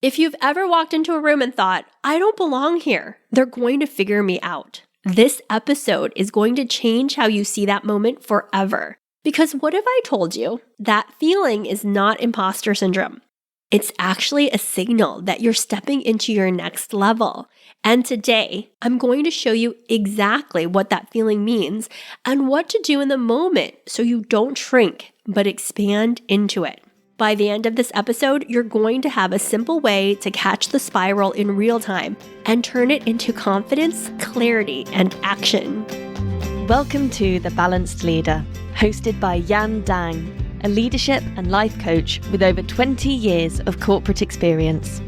If you've ever walked into a room and thought, I don't belong here, they're going to figure me out, this episode is going to change how you see that moment forever. Because what if I told you that feeling is not imposter syndrome? It's actually a signal that you're stepping into your next level. And today, I'm going to show you exactly what that feeling means and what to do in the moment so you don't shrink, but expand into it. By the end of this episode, you're going to have a simple way to catch the spiral in real time and turn it into confidence, clarity, and action. Welcome to The Balanced Leader, hosted by Yan Dang, a leadership and life coach with over 20 years of corporate experience.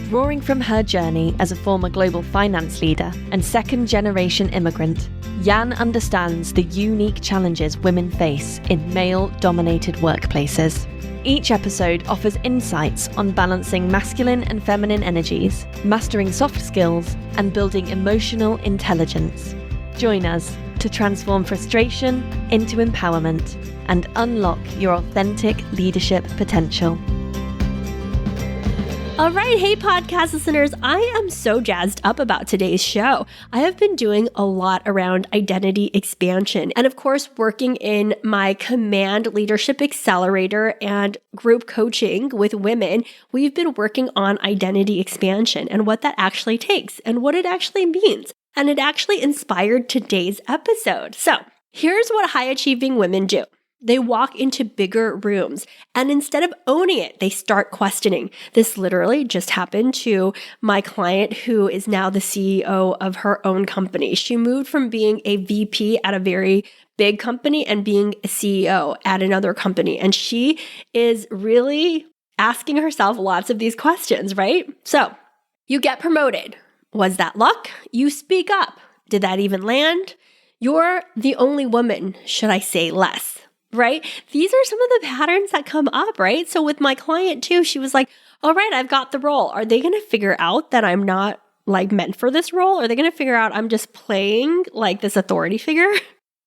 Drawing from her journey as a former global finance leader and second-generation immigrant, Yan understands the unique challenges women face in male-dominated workplaces. Each episode offers insights on balancing masculine and feminine energies, mastering soft skills, and building emotional intelligence. Join us to transform frustration into empowerment and unlock your authentic leadership potential. All right, hey podcast listeners, I am so jazzed up about today's show. I have been doing a lot around identity expansion and of course working in my Command Leadership Accelerator and group coaching with women. We've been working on identity expansion and what that actually takes and what it actually means. And it actually inspired today's episode. So here's what high achieving women do. They walk into bigger rooms and instead of owning it, they start questioning. This literally just happened to my client who is now the CEO of her own company. She moved from being a VP at a very big company and being a CEO at another company. And she is really asking herself lots of these questions, right? So you get promoted. Was that luck? You speak up. Did that even land? You're the only woman, should I say less? Right? These are some of the patterns that come up, right? So with my client too, she was like, all right, I've got the role. Are they going to figure out that I'm not like meant for this role? Are they going to figure out I'm just playing like this authority figure?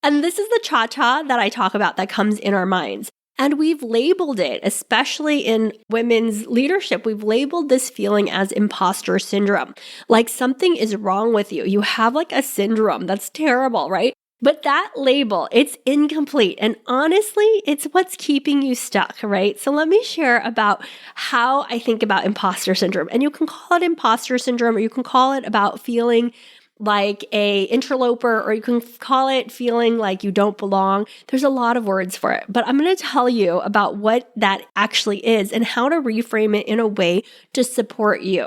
And this is the cha-cha that I talk about that comes in our minds. And we've labeled it, especially in women's leadership, we've labeled this feeling as imposter syndrome. Like something is wrong with you. You have like a syndrome. That's terrible, right? But that label, it's incomplete. And honestly, it's what's keeping you stuck, right? So let me share about how I think about imposter syndrome. And you can call it imposter syndrome, or you can call it about feeling like a interloper, or you can call it feeling like you don't belong. There's a lot of words for it, but I'm going to tell you about what that actually is and how to reframe it in a way to support you.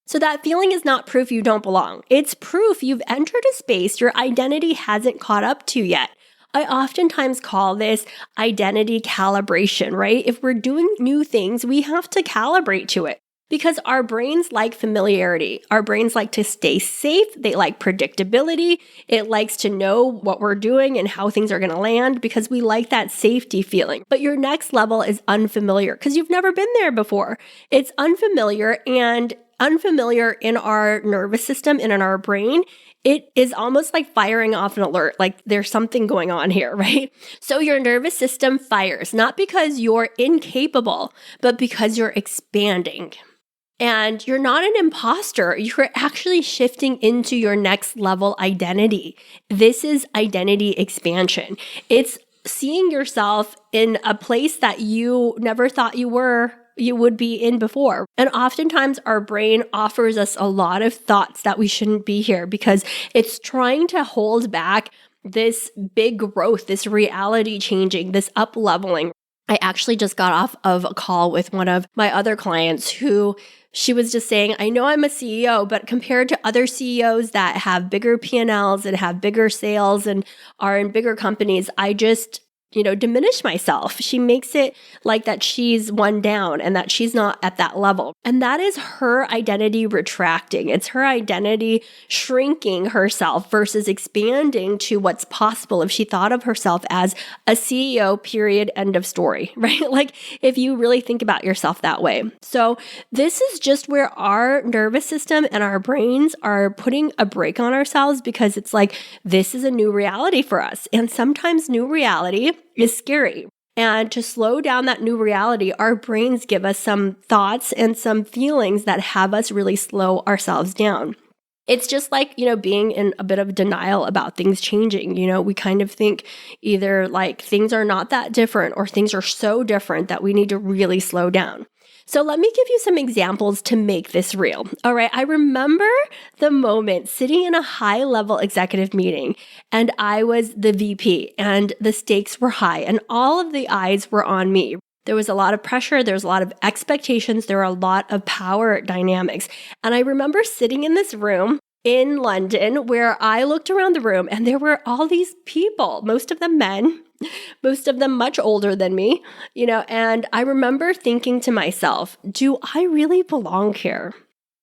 So that feeling is not proof you don't belong. It's proof you've entered a space your identity hasn't caught up to yet. I oftentimes call this identity calibration, right? If we're doing new things, we have to calibrate to it because our brains like familiarity. Our brains like to stay safe. They like predictability. It likes to know what we're doing and how things are going to land because we like that safety feeling. But your next level is unfamiliar because you've never been there before. It's unfamiliar and unfamiliar in our nervous system and in our brain. It is almost like firing off an alert, like there's something going on here, right? So your nervous system fires, not because you're incapable, but because you're expanding. And you're not an imposter. You're actually shifting into your next level identity. This is identity expansion. It's seeing yourself in a place that you never thought you would be in before. And oftentimes our brain offers us a lot of thoughts that we shouldn't be here because it's trying to hold back this big growth, this reality changing, this up leveling. I actually just got off of a call with one of my other clients who she was just saying, I know I'm a CEO, but compared to other CEOs that have bigger P&Ls and have bigger sales and are in bigger companies, I just diminish myself. She makes it like that she's one down and that she's not at that level. And that is her identity retracting. It's her identity shrinking herself versus expanding to what's possible if she thought of herself as a CEO, period, end of story, right? Like if you really think about yourself that way. So this is just where our nervous system and our brains are putting a brake on ourselves because it's like, this is a new reality for us. And sometimes new reality is scary. And to slow down that new reality, our brains give us some thoughts and some feelings that have us really slow ourselves down. It's just like, being in a bit of denial about things changing. We kind of think either like things are not that different or things are so different that we need to really slow down. So let me give you some examples to make this real. All right. I remember the moment sitting in a high-level executive meeting and I was the VP and the stakes were high and all of the eyes were on me. There was a lot of pressure. There was a lot of expectations. There were a lot of power dynamics. And I remember sitting in this room in London where I looked around the room and there were all these people, most of them men, most of them much older than me, and I remember thinking to myself, do I really belong here?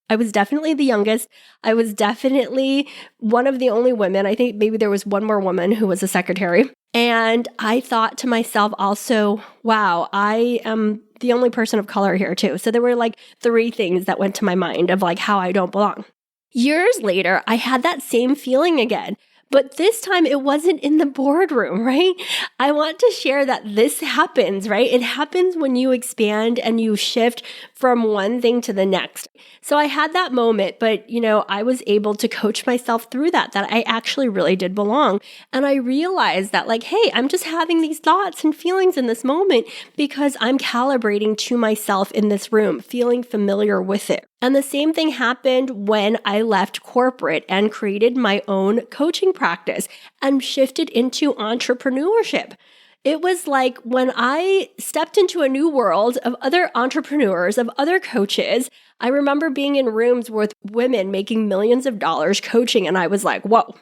I was definitely the youngest. I was definitely one of the only women. I think maybe there was one more woman who was a secretary. And I thought to myself also, wow, I am the only person of color here too. So there were like 3 things that went to my mind of like how I don't belong. Years later, I had that same feeling again. But this time it wasn't in the boardroom, right? I want to share that this happens, right? It happens when you expand and you shift from one thing to the next. So I had that moment, but I was able to coach myself through that I actually really did belong. And I realized that like, hey, I'm just having these thoughts and feelings in this moment because I'm calibrating to myself in this room, feeling familiar with it. And the same thing happened when I left corporate and created my own coaching practice and shifted into entrepreneurship. It was like when I stepped into a new world of other entrepreneurs, of other coaches. I remember being in rooms with women making millions of dollars coaching, and I was like, whoa.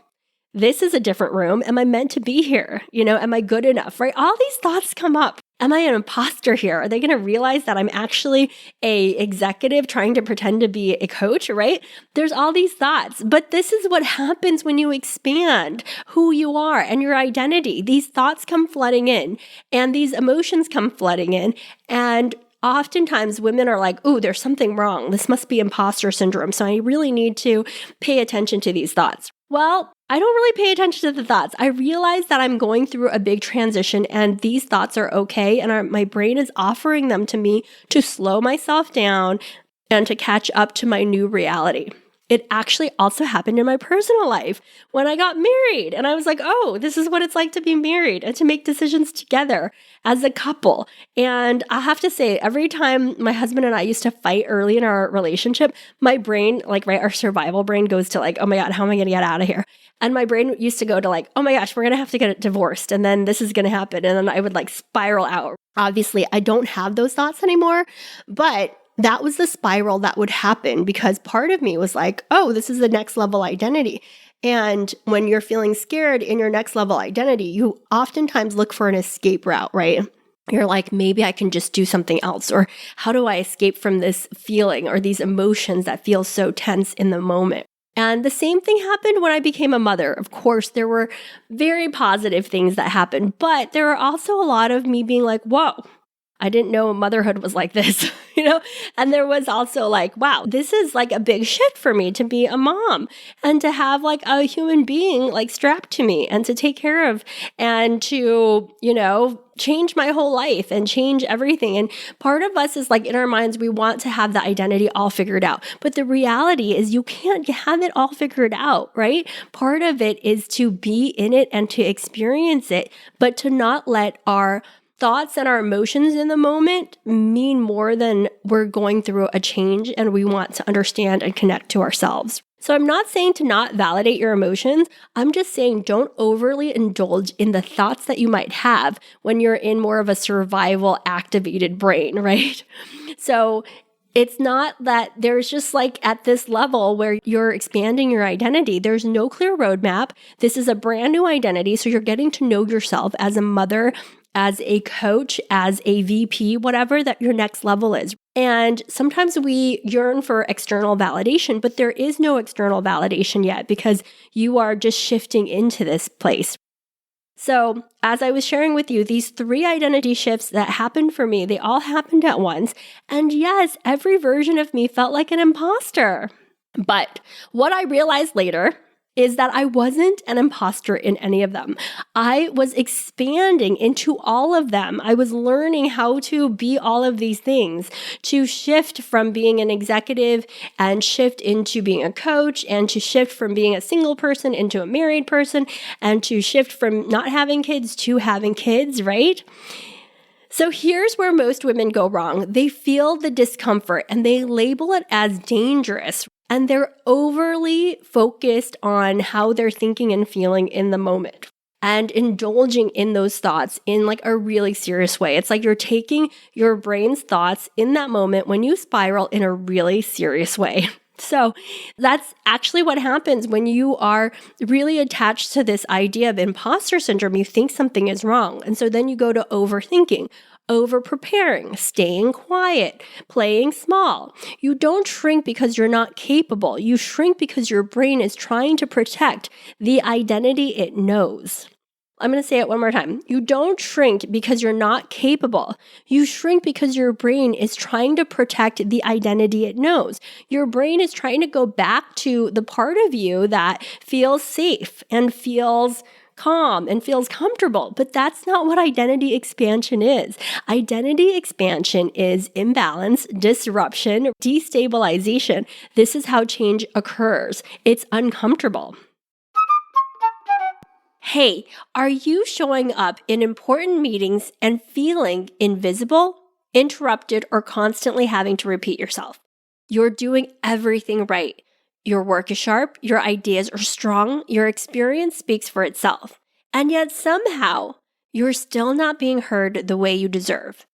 This is a different room. Am I meant to be here? Am I good enough, right? All these thoughts come up. Am I an imposter here? Are they going to realize that I'm actually a executive trying to pretend to be a coach, right? There's all these thoughts, but this is what happens when you expand who you are and your identity. These thoughts come flooding in and these emotions come flooding in, and oftentimes women are like, ooh, there's something wrong. This must be imposter syndrome. So I really need to pay attention to these thoughts. Well, I don't really pay attention to the thoughts. I realize that I'm going through a big transition and these thoughts are okay. And my brain is offering them to me to slow myself down and to catch up to my new reality. It actually also happened in my personal life when I got married. And I was like, oh, this is what it's like to be married and to make decisions together as a couple. And I have to say, every time my husband and I used to fight early in our relationship, my brain, our survival brain goes to like, oh my God, how am I going to get out of here? And my brain used to go to like, oh my gosh, we're going to have to get divorced. And then this is going to happen. And then I would like spiral out. Obviously, I don't have those thoughts anymore, but that was the spiral that would happen because part of me was like, oh, this is the next level identity. And when you're feeling scared in your next level identity, you oftentimes look for an escape route, right? You're like, maybe I can just do something else. Or how do I escape from this feeling or these emotions that feel so tense in the moment? And the same thing happened when I became a mother. Of course, there were very positive things that happened, but there were also a lot of me being like, whoa, I didn't know motherhood was like this, And there was also like, wow, this is like a big shift for me to be a mom and to have like a human being like strapped to me and to take care of and to, change my whole life and change everything. And part of us is like in our minds, we want to have the identity all figured out. But the reality is you can't have it all figured out, right? Part of it is to be in it and to experience it, but to not let our thoughts and our emotions in the moment mean more than we're going through a change and we want to understand and connect to ourselves. So I'm not saying to not validate your emotions. I'm just saying don't overly indulge in the thoughts that you might have when you're in more of a survival activated brain, right? So it's not that there's just like at this level where you're expanding your identity. There's no clear roadmap. This is a brand new identity. So you're getting to know yourself as a mother, as a coach, as a VP, whatever that your next level is. And sometimes we yearn for external validation, but there is no external validation yet because you are just shifting into this place. So as I was sharing with you, these 3 identity shifts that happened for me, they all happened at once. And yes, every version of me felt like an imposter. But what I realized later is that I wasn't an imposter in any of them. I was expanding into all of them. I was learning how to be all of these things, to shift from being an executive and shift into being a coach, and to shift from being a single person into a married person, and to shift from not having kids to having kids, right? So here's where most women go wrong. They feel the discomfort and they label it as dangerous. And they're overly focused on how they're thinking and feeling in the moment and indulging in those thoughts in like a really serious way. It's like you're taking your brain's thoughts in that moment when you spiral in a really serious way. So that's actually what happens when you are really attached to this idea of imposter syndrome. You think something is wrong. And so then you go to overthinking, over preparing, staying quiet, playing small. You don't shrink because you're not capable. You shrink because your brain is trying to protect the identity it knows. I'm going to say it one more time. You don't shrink because you're not capable. You shrink because your brain is trying to protect the identity it knows. Your brain is trying to go back to the part of you that feels safe and feels calm and feels comfortable. But that's not what identity expansion is. Identity expansion is imbalance, disruption, destabilization. This is how change occurs. It's uncomfortable. Hey, are you showing up in important meetings and feeling invisible, interrupted, or constantly having to repeat yourself? You're doing everything right. Your work is sharp, your ideas are strong, your experience speaks for itself. And yet somehow, you're still not being heard the way you deserve.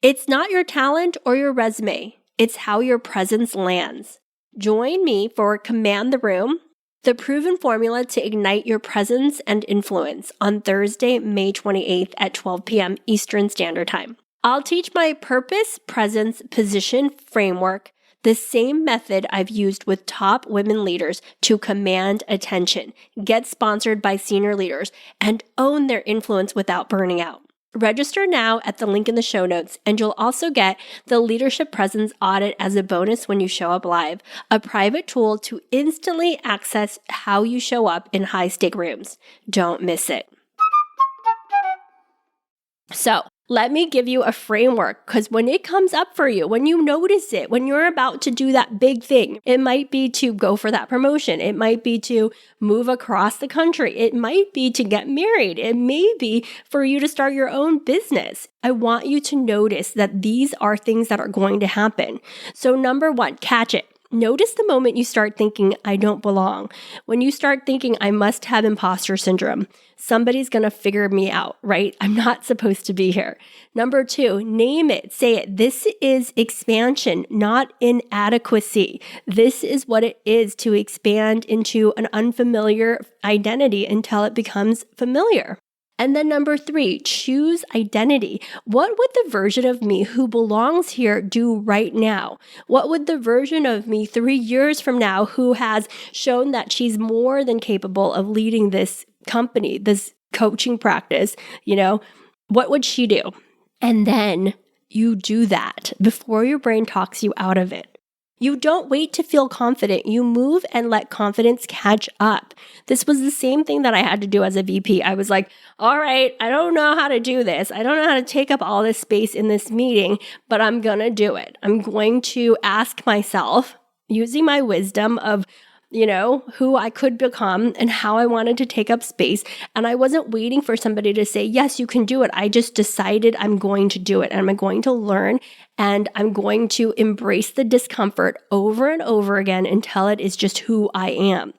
It's not your talent or your resume. It's how your presence lands. Join me for Command the Room, the proven formula to ignite your presence and influence on Thursday, May 28th at 12 p.m. Eastern Standard Time. I'll teach my purpose, presence, position framework, the same method I've used with top women leaders to command attention, get sponsored by senior leaders, and own their influence without burning out. Register now at the link in the show notes, and you'll also get the Leadership Presence Audit as a bonus when you show up live, a private tool to instantly access how you show up in high-stake rooms. Don't miss it. So, let me give you a framework, because when it comes up for you, when you notice it, when you're about to do that big thing, it might be to go for that promotion. It might be to move across the country. It might be to get married. It may be for you to start your own business. I want you to notice that these are things that are going to happen. So number one, catch it. Notice the moment you start thinking, I don't belong. When you start thinking, I must have imposter syndrome. Somebody's going to figure me out, right? I'm not supposed to be here. Number two, name it, say it. This is expansion, not inadequacy. This is what it is to expand into an unfamiliar identity until it becomes familiar. And then number three, choose identity. What would the version of me who belongs here do right now? What would the version of me 3 years from now who has shown that she's more than capable of leading this company, this coaching practice, what would she do? And then you do that before your brain talks you out of it. You don't wait to feel confident. You move and let confidence catch up. This was the same thing that I had to do as a VP. I was like, all right, I don't know how to do this. I don't know how to take up all this space in this meeting, but I'm going to do it. I'm going to ask myself, using my wisdom of who I could become and how I wanted to take up space. And I wasn't waiting for somebody to say, yes, you can do it. I just decided I'm going to do it and I'm going to learn and I'm going to embrace the discomfort over and over again until it is just who I am.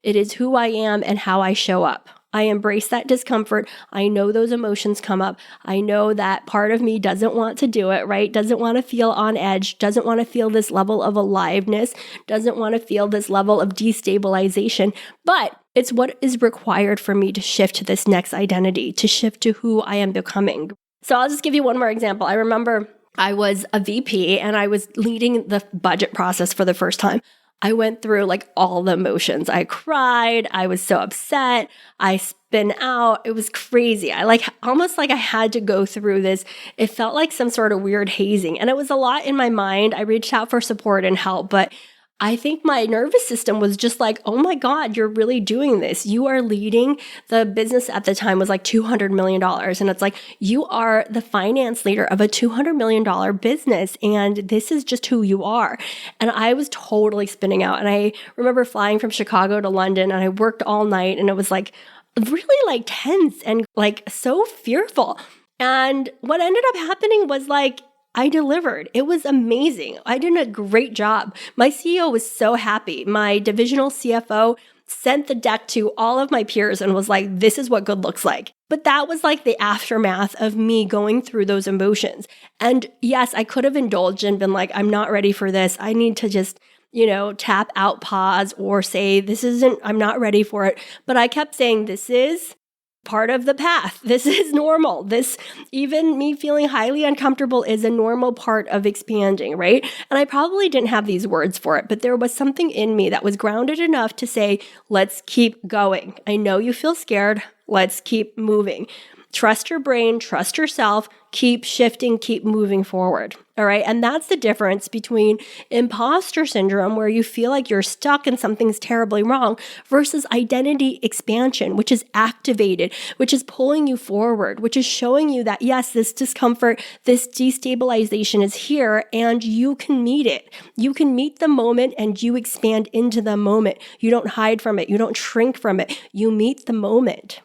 It is who I am and how I show up. I embrace that discomfort. I know those emotions come up. I know that part of me doesn't want to do it, right? Doesn't want to feel on edge, doesn't want to feel this level of aliveness, doesn't want to feel this level of destabilization, but it's what is required for me to shift to this next identity, to shift to who I am becoming. So I'll just give you one more example. I remember I was a VP and I was leading the budget process for the first time. I went through all the emotions. I cried. I was so upset. I spun out. It was crazy. I almost I had to go through this. It felt like some sort of weird hazing. And it was a lot in my mind. I reached out for support and help, but I think my nervous system was just like, oh my God, you're really doing this. You are leading the business at the time was like $200 million. And it's like, you are the finance leader of a $200 million business. And this is just who you are. And I was totally spinning out. And I remember flying from Chicago to London and I worked all night and it was like really like tense and like so fearful. And what ended up happening was like, I delivered. It was amazing. I did a great job. My CEO was so happy. My divisional CFO sent the deck to all of my peers and was like, this is what good looks like. But that was like the aftermath of me going through those emotions. And yes, I could have indulged and been like, I'm not ready for this. I need to just, tap out, pause, or say, I'm not ready for it. But I kept saying, this is part of the path. This is normal. Even me feeling highly uncomfortable is a normal part of expanding, right? And I probably didn't have these words for it, but there was something in me that was grounded enough to say, let's keep going. I know you feel scared. Let's keep moving. Trust your brain, trust yourself, keep shifting, keep moving forward. All right. And that's the difference between imposter syndrome, where you feel like you're stuck and something's terribly wrong, versus identity expansion, which is activated, which is pulling you forward, which is showing you that, yes, this discomfort, this destabilization is here and you can meet it. You can meet the moment and you expand into the moment. You don't hide from it. You don't shrink from it. You meet the moment.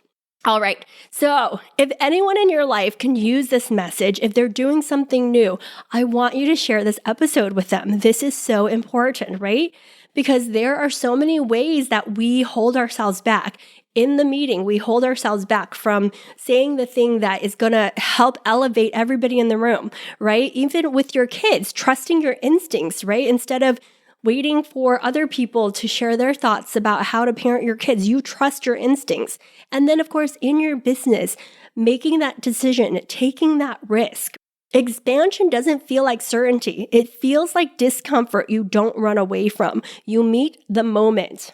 All right. So if anyone in your life can use this message, if they're doing something new, I want you to share this episode with them. This is so important, right? Because there are so many ways that we hold ourselves back. In the meeting, we hold ourselves back from saying the thing that is going to help elevate everybody in the room, right? Even with your kids, trusting your instincts, right? Instead of waiting for other people to share their thoughts about how to parent your kids. You trust your instincts. And then, of course, in your business, making that decision, taking that risk. Expansion doesn't feel like certainty. It feels like discomfort you don't run away from. You meet the moment.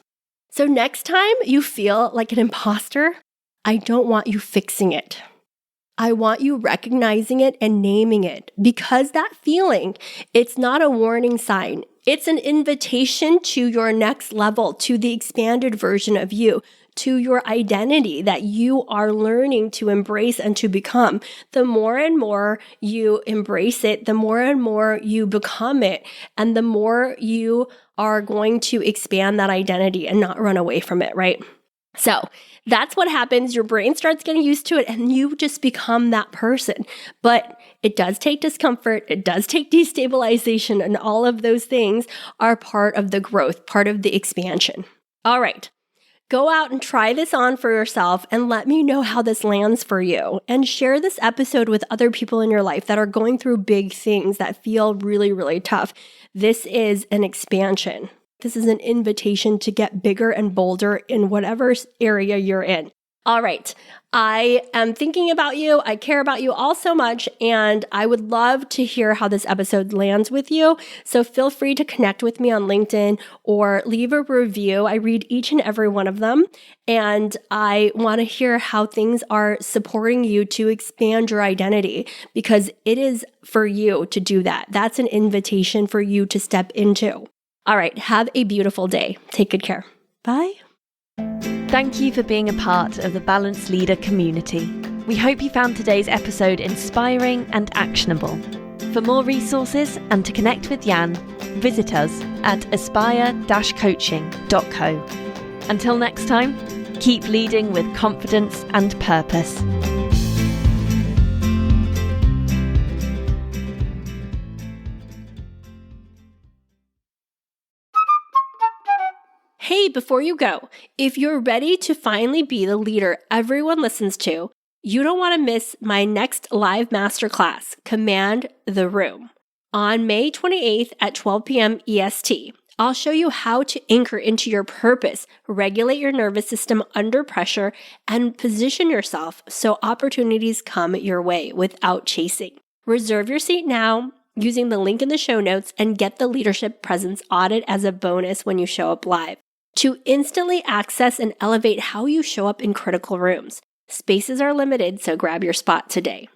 So next time you feel like an imposter, I don't want you fixing it. I want you recognizing it and naming it, because that feeling, it's not a warning sign. It's an invitation to your next level, to the expanded version of you, to your identity that you are learning to embrace and to become. The more and more you embrace it, the more and more you become it, and the more you are going to expand that identity and not run away from it, right? So that's what happens. Your brain starts getting used to it and you just become that person. But it does take discomfort. It does take destabilization, and all of those things are part of the growth, part of the expansion. All right. Go out and try this on for yourself and let me know how this lands for you. And share this episode with other people in your life that are going through big things that feel really, really tough. This is an expansion. This is an invitation to get bigger and bolder in whatever area you're in. All right. I am thinking about you. I care about you all so much, and I would love to hear how this episode lands with you. So feel free to connect with me on LinkedIn or leave a review. I read each and every one of them, and I want to hear how things are supporting you to expand your identity, because it is for you to do that. That's an invitation for you to step into. All right. Have a beautiful day. Take good care. Bye. Thank you for being a part of the Balanced Leader community. We hope you found today's episode inspiring and actionable. For more resources and to connect with Jan, visit us at aspire-coaching.co. Until next time, keep leading with confidence and purpose. Hey, before you go, if you're ready to finally be the leader everyone listens to, you don't want to miss my next live masterclass, Command the Room. On May 28th at 12 p.m. EST, I'll show you how to anchor into your purpose, regulate your nervous system under pressure, and position yourself so opportunities come your way without chasing. Reserve your seat now using the link in the show notes and get the leadership presence audit as a bonus when you show up live. To instantly access and elevate how you show up in critical rooms. Spaces are limited, so grab your spot today.